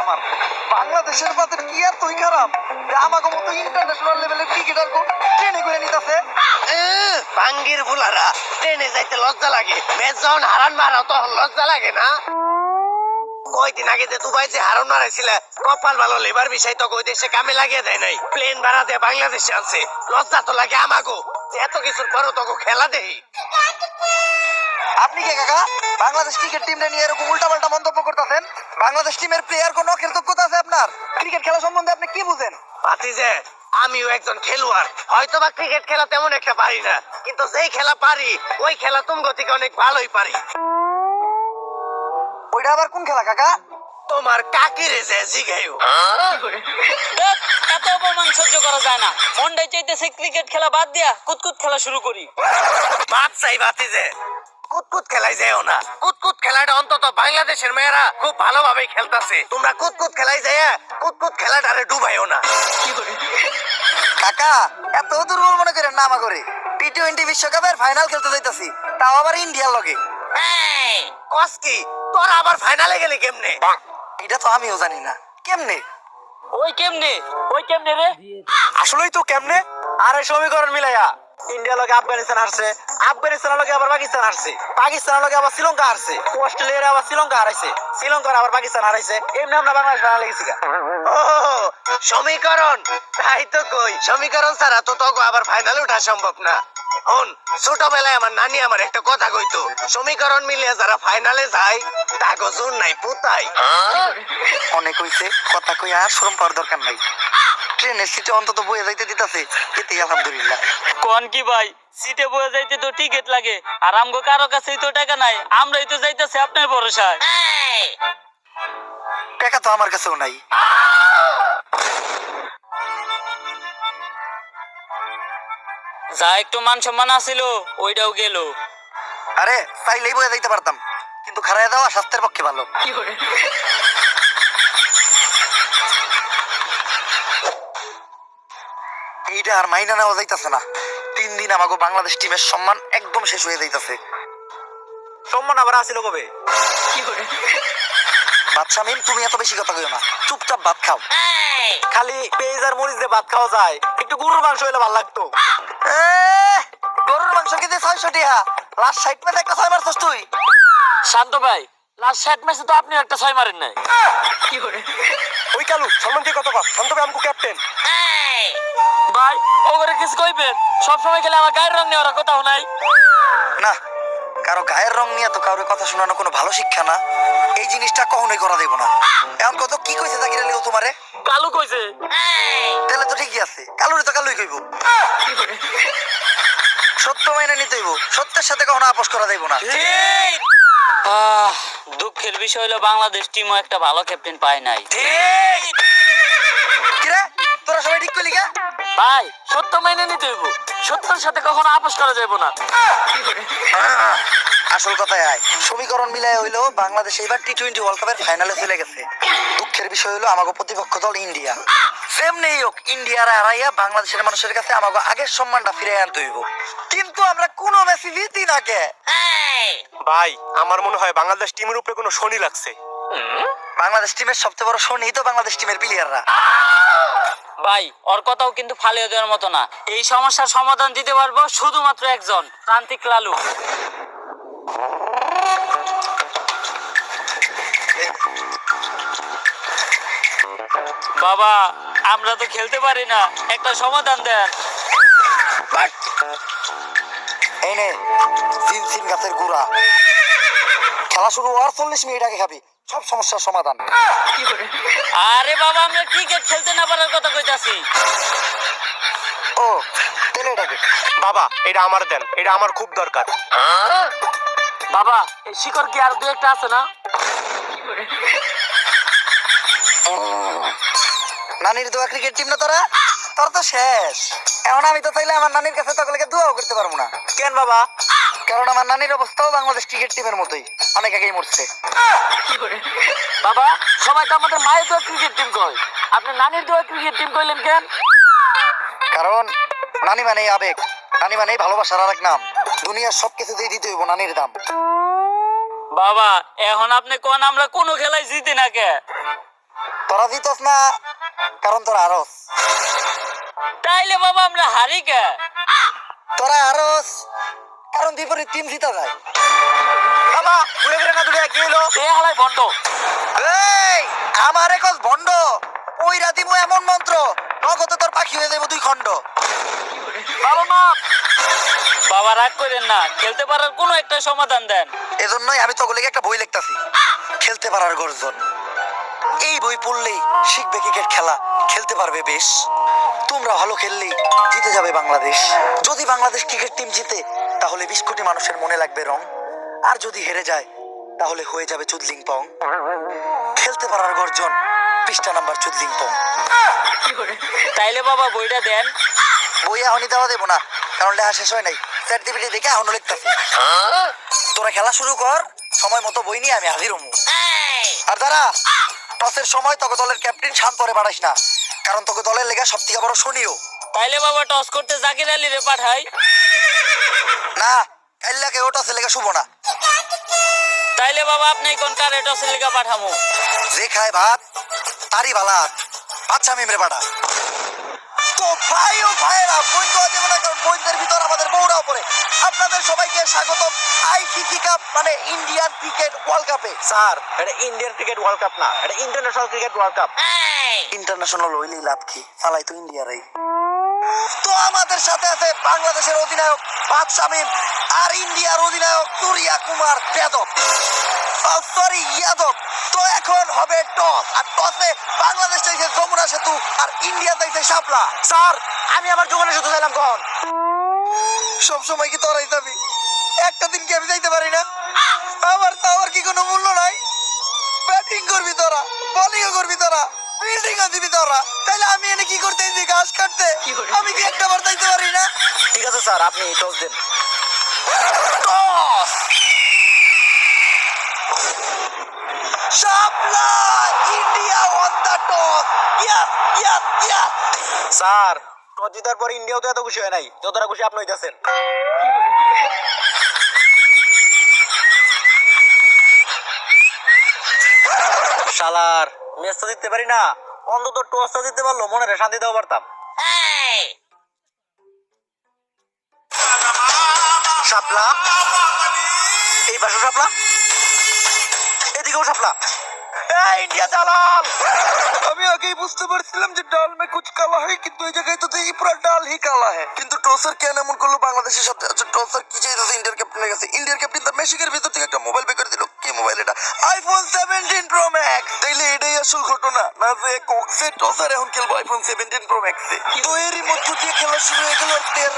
আমার বাংলাদেশের বাদে কি এতই খারাপ যে আমাকে মতো ইন্টারন্যাশনাল লেভেলের ক্রিকেটার ট্রেনে করে নিতেছে। বাঙ্গির ফুলারা ট্রেনে যাইতে লজ্জা লাগে, ম্যাচ যখন হারান মারাও তখন লজ্জা লাগে না? কয়দিন আগে যে দুবাই যে হারান মারাইছিল, কপাল ভালো লেবার বিষয় তো ওই দেশে কামে লাগিয়ে দেয় নাই, প্লেন ভাড়া দিয়ে বাংলাদেশে আনছে। লজ্জা তো লাগে আমাগো যে এত কিছুর পরও তোকে খেলা দেই। আপনি কে কাকা বাংলাদেশ ক্রিকেট টিমটা নিয়ে এরকম উল্টাপাল্টা মন্তব্য করতেছেন? বাংলাদেশ টিমের প্লেয়ার কোন কৃতজ্ঞতা আছে আপনার? ক্রিকেট খেলা সম্বন্ধে আপনি কি বুঝেন? ভাতিজে, আমিও একজন খেলোয়াড়, হয়তো বা ক্রিকেট খেলা তেমন একটা পারি না, কিন্তু যেই খেলা পারি ওই খেলা তুমগো থেকে অনেক ভালোই পারি। ওইটা আবার কোন খেলা কাকা? তোমার কাকিরে যে জিগাইও। এত অপমান সহ্য করা যায় না। মনটাই চাইতেছে ক্রিকেট খেলা বাদ দিয়া কুতকুত খেলা শুরু করি। বাদ চাই ভাতিজে, কুতকুত খেলাই যাও না। কুতকুত খেলাটা অন্তত বাংলাদেশের মেয়েরা খুব ভালোভাবে খেলতেছে। তোমরা কুতকুত খেলাই যায় কুতকুত খেলাটারে ডুবাইও না। কাকা এত দুর্বল মনে করেন না আমাকে। টি-20 বিশ্বকাপের ফাইনাল খেলতে যাইতাছি, তাও আবার ইন্ডিয়ার লগে। কস কি তোরা আবার ফাইনালে গেলি কেমনে? এটা তো আমিও জানি না কেমনে। ওই কেমনে রে? আসলেই তো কেমনে। আরে সমীকরণ মিলাইয়া ইন্ডিয়া লগে আফগানিস্তান হারছে, আফগানিস্তানের লগে আবার পাকিস্তান হারছে, পাকিস্তানের লগে আবার শ্রীলঙ্কা হারছে, অস্ট্রেলিয়ার আবার শ্রীলঙ্কা হারাইছে, শ্রীলঙ্কার আবার পাকিস্তান হারাইছে। এমনি আমরা বাংলাদেশ ফাইনালে গেছি। ও সমীকরণ, তাই তো কই সমীকরণ ছাড়া তো তোকে আবার ফাইনালে ওঠা সম্ভব না। হন, ছোটবেলায় আমার নানি আমার একটা কথা কইতো, সমীকরণ মিলিয়ে যারা ফাইনালে যায় তাকে জোর নাই পুতাই। অনেক হইছে, কথা কই আর শরম পাওয়ার দরকার নাই। ট্রেনের সিটে অন্তত বয়ে যাইতে দিতাছে, এতেই আলহামদুলিল্লাহ। কোন কি ভাই, সিটে বয়ে যাইতে তো টিকিট লাগে, আর আমগো কারো কাছেই তো টাকা নাই, আমরাই তো যাইতেছি আপনার ভরসায়। টাকা তো আমার কাছেও নাই। যা একটু মান সম্মান আছিল ওইটাও গেল। আরে চাইলেই বয়ে যাইতে পারতাম, কিন্তু খারায় দেওয়া স্বাস্থ্যের পক্ষে ভালো। এইটা আর মাইনা নেওয়া যাইতাছে না। 3 দিন আমাকে বাংলাদেশ টিমের সম্মান একদম শেষ হয়ে যাইতাছে। সম্মান আবার আসিল কবে? বাচ্চা মিম, তুমি এত বেশি কথা কইও না, চুপচাপ ভাত খাও। খালি পেঁয়াজ আর মরিচ দিয়ে ভাত খাওয়া যায়, একটু গরুর মাংস হইলে ভালো লাগতো। গরুর মাংস খেতে 600 টাকা, লাস্ট 60 ম্যাচে একটা 6 মারছস তুই। শান্ত ভাই, লাস্ট 60 ম্যাচে তো আপনি একটা 6 মারেন নাই। ওই কালু সম্মান দিয়ে কত কর, শান্ত ভাই আমকো ক্যাপ্টেন। ভাই ওরে কিছু কইবেন, সব সময় খেলে আমার গায়ের রং নেওয়ার কথাও নাই। না, কারো গায়ের রং নিয়ে তো কারোর কথা শোনানো কোনো ভালো শিক্ষা না। এই জিনিসটা কখনোই করা দেব না। এখন কত কি কইছে জাকির আলী ও তোমারে? কালু কইছে। তাহলে তো ঠিকই আছে, কালুরে তো কালুই কইব। সত্য মাইনে নিতে হইব, সত্যের সাথে কখনো আপোষ করা দেব না। দুঃখের বিষয় হলো বাংলাদেশ টিমও একটা ভালো ক্যাপ্টেন পায় নাই। কিরে তোরা সবাই ঠিক কইলি কে? ভাই সত্য মাইনে নিতে হইব, সত্যের সাথে কখনো আপোষ করা যাবে না। আসল কথায় আয়, সমীকরণ মিলায় হইলো বাংলাদেশ এবার টি-20 ওয়ার্ল্ড কাপের ফাইনালে চলে গেছে। দুঃখের বিষয় হলো আমাগো প্রতিপক্ষ দল ইন্ডিয়া। যেমনি হোক ইন্ডিয়ার হারাইয়া বাংলাদেশের মানুষের কাছে আমাগো আগের সম্মানটা ফিরে আনতে হইব। কিন্তু আমরা কোনো ম্যাচই জিতি না কে? ভাই আমার মনে হয় বাংলাদেশ টিমের উপরে কোনো শনি লাগছে। বাংলাদেশ টিমের সবচেয়ে বড় শনি তো বাংলাদেশ টিমের প্লেয়াররা। ভাই ওর কথাও কিন্তু ফালিয়ে দেওয়ার মতো না। এই সমস্যার সমাধান দিতে পারবো শুধুমাত্র একজন, প্রান্তিক লালু। বাবা আমরা তো খেলতে পারি না, একটা সমাধান দেন। এই নে সিন গাছের গুড়া, খেলা শুরু হওয়ার 40 মিনিট আগে খাবি, সব সমস্যার সমাধান। আরে বাবা আমরা ক্রিকেট খেলতে না পারার কথা কইতাছি। ও তাহলে এটাকে বাবা এটা আমার দেন, এটা আমার খুব দরকার। বাবা এই শিকড় কি আর দু একটা আছে না? নানির দোয়া ক্রিকেট টিম না তোরা? তোর তো শেষ। এখন আমি তো চাইলে আমার নানির কাছে তকলেকে দোয়াও করতে পারবো না। কেন বাবা? কারণ আমার নানির অবস্থাও বাংলাদেশ ক্রিকেট টিমের মতোই, অনেক আগেই মরছে। বাবা সবাই তো আমাদের মায়ের দোয়া ক্রিকেট টিম কয়, আপনি নানির দোয়া ক্রিকেট টিম কইলেন কেন? কারণ নানি মানেই আবেগ, নানি মানেই ভালোবাসার আরেক নাম। দুনিয়ার সবকিছুতেই দিতে হইব নানির দাম। বাবা এখন আপনি কোন আমরা কোনো খেলায় জিতি না কে? তোরা জিতস না কারণ তোরা আরস, তাইলে বাবা আমরা হারি কে? তোরা আরস কারণ বিপরীত টিম জিতা যায়। বাবা ঘুরে ফিরে না দুলিয়া কি হলো? এ হালাই বন্ধ। এই আমার এখন ভন্ড ওই রাতি মো এমন মন্ত্র নগদে তোর পাখি হয়ে যাবো 2 খণ্ড। বাবা মা, বাবা রাগ করেন না, খেলতে পারার কোনো একটা সমাধান দেন। এজন্যই আমি তোগুলোকে একটা বই লিখতাছি, খেলতে পারার গর্জন। এই বই পড়লেই শিখবে ক্রিকেট খেলা, খেলতে পারবে বেশ। তোমরা ভালো খেললেই জিতে যাবে বাংলাদেশ। যদি বাংলাদেশ ক্রিকেট টিম জিতে তাহলে 20 কোটি মানুষের মনে লাগবে রং, আর যদি হেরে যায় তাহলে হয়ে যাবে চুদলিং পং। খেলতে পারার গর্জন, পৃষ্ঠা নাম্বার চুদলিং পং। তাইলে বাবা বইটা দেন। বই এখনই দেওয়া দেবো না, কারণ লেখা শেষ হয় নাই। চ্যাট জিপিটি দেখে এখনো লিখতাছি। তোরা খেলা শুরু কর, সময় মতো বই নিয়ে আমি হাজির হমু। আর দাঁড়া, টসের সময় তোকে দলের ক্যাপ্টেন শান্তরে পাঠাইস না, কারণ তোকে দলের লেগা সব থেকে বড় শনিও। তাইলে বাবা টস করতে জাকির আলী রে পাঠাই। না, কাইল্লাকে ও টসের লেগা শুভ না। তাইলে বাবা আপনি কোন কারে টসের লিগা পাঠামু? যে খায় ভাত তারই ভালাত, আচ্ছা মেমরে পাঠা। তো ভাই ও ভাইয়েরা, বই তো দেবো না, কারণ বইদের ভিতর আমাদের বউরাও পড়ে। আপনাদের সবাইকে স্বাগতম আইসিসি কাপ মানে ইন্ডিয়ান ক্রিকেট ওয়ার্ল্ড কাপে। স্যার এটা ইন্ডিয়ান ক্রিকেট ওয়ার্ল্ড কাপ না, এটা international cricket world cup. International হইলেই লাভ কি, চালাই তো ইন্ডিয়ারই। তো আমাদের সাথে আছে বাংলাদেশের অধিনায়ক পাঁচ শামীম আর ইন্ডিয়ার অধিনায়ক সূর্যা কুমার যাদব, সরি যাদব। তো এখন হবে টস, আর টসে বাংলাদেশ চাইছে যমুনা সেতু আর ইন্ডিয়া চাইছে শাপলা। স্যার আমি আমার যমুনা সেতু চাইলাম কখন? সবসময় কি তোরাই যাবি? একটা দিন কি আমি যাইতে পারি না? আমার তো আমার কি কোনো মূল্য নাই? ব্যাটিং করবি তোরা, বোলিং করবি তোরা, ফিল্ডিং দিবি তোরা, তাহলে আমি এনে কি করতে এসেছি? ঘাস কাটতে? আমি কি একটা বার যাইতে পারি না? ঠিক আছে স্যার, আপনি টস দেন। Toss! Shapla India on the toss. Yes yes yes. Sir toss জিতার পর ইন্ডিয়াও তো এত খুশি হয় নাই যতটা খুশি আপনি হইতাছেন। শালার ম্যাচ তো জিততে পারি না, অন্তত টসটা জিততে পারলো মনে শান্তি দেওয়া পারতাম। শাপলা, এই পাশে শাপলা, এদিকেও শাপলা। ইন্ডিয়া চালাল। আমি আগেই বুঝতে পারছিলাম যে ডাল মে কুছ কালা হয়, কিন্তু এই জায়গায় তো দেখি পুরো ডাল হি কালা হয়। কিন্তু টসার কেন এমন করলো বাংলাদেশের সাথে? আচ্ছা টসার কি চাইতেছে ইন্ডিয়ার ক্যাপ্টেনের কাছে? ইন্ডিয়ার ক্যাপ্টেন তার মেশিকের ভিতর থেকে একটা মোবাইল বের করে দিল। কি মোবাইল এটা? IPhone 17 pro max. তাইলে এটাই আসল ঘটনা, না যে কক্সে টসার এখন খেলবো আইফোন 17 প্রো ম্যাক্সে। তো এরই মধ্য দিয়ে খেলা শুরু হয়ে গেল আর প্লেয়ার